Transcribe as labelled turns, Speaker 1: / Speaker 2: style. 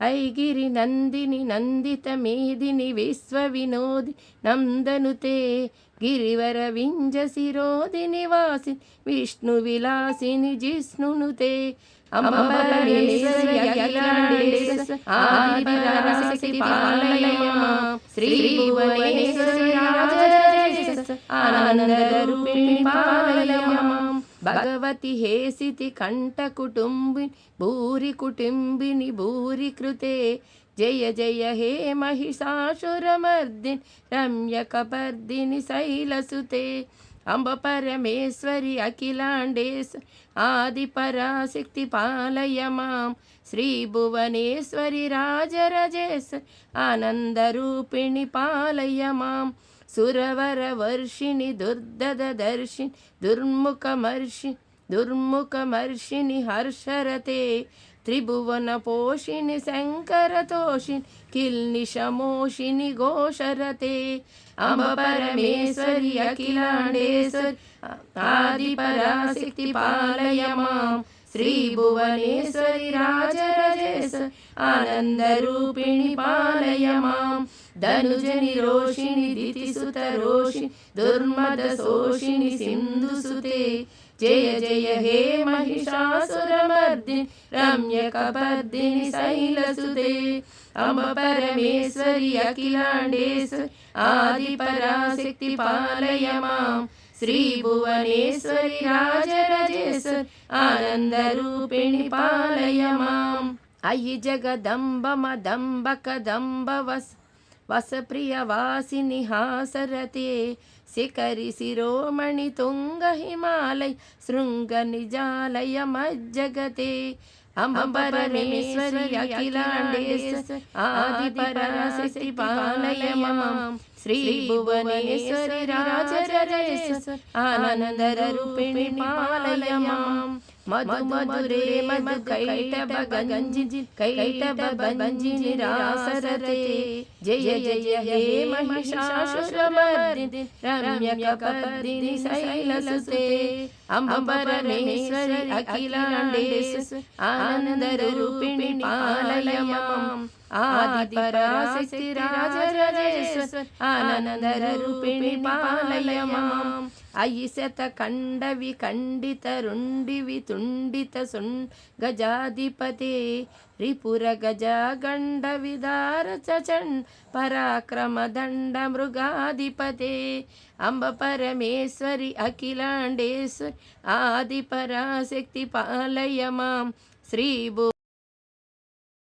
Speaker 1: ऐगिरि नन्दिनि नन्दित मेदिनि विश्वविनोदि नन्दनुते गिरिवर विञ्जशिरोदिनि वासिनि विष्णुविलासिनि जिष्णुनुते अम्ब परमेश्वरि अखिलाण्डेश आदिपराशक्ति पालय मां श्रीभुवनेश्वरि राजराजेश आनन्दरूपिणि पालय मां भगवति हेसिति कण्ठकुटुम्बिनि भूरि कुटुम्बिनि भूरि कृते जय जय हे महिषासुरमर्दिनि रम्यकपर्दिनि शैलसुते अम्ब परमेश्वरि अखिलाण्डेश आदिपराशक्ति पालय मां श्रीभुवनेश्वरि राजराजेश आनन्दरूपिणि पालय मां सुरवरवर्षिणि दुर्दधदर्शिनि दुर्मुखमर्षिणि हर्षरते त्रिभुवनपोषिणि शङ्करतोषिणि किल्निषमोषिणि घोषरते अम्ब परमेश्वरि अखिलाण्डेश्वरि आदिपराशक्ति पालय मां श्रीभुवनेश्वरि राजराजेश आनन्दरूपिणि पालय मां धनुजनि रोषिणि दितिसुतरोषिणि दुर्मदशोषिणि सिन्धुसुते जय जय हे महिषासुरमर्दिनि रम्यकपर्दिनि शैलसुते अम्ब परमेश्वरि अखिलाण्डेश आदिपराशक्ति पालय मां श्रीभुवनेश्वरि राजराजेश आनन्दरूपिणि पालय माम् अयि जगदम्ब मदम्ब कदम्ब वसप्रियवासिनि हासरते शिखरि शिरोमणि तुंग हिमालय शृंग निजालय मज्जगते अम्ब परमेश्वरि अखिलाण्डेश आदिपराशक्ति पालय मां श्रीभुवनेश्वरि राजराजेश आनन्दरूपिणि पालय मां मधु मधुरे कैटभगञ्जिनि रासरते जय जय हे महिषासुरमर्दिनि रम्यकपर्दिनि शैलसुते अम्ब परमेश्वरि अखिलाण्डेश आनन्दरूपिणि पालय मां आदिपराशक्ति राजराजेश आनन्दरूपिणि पालय मां अयि शतकण्डवि खण्डितरुण्डिवि तुण्डित गजाधिपते रिपुर गजा गण्डविदार चण्ड पराक्रम दण्ड मृगाधिपते अम्ब परमेश्वरि अखिलाण्डेश्वरि आदिपराशक्ति पालय मां श्रीभु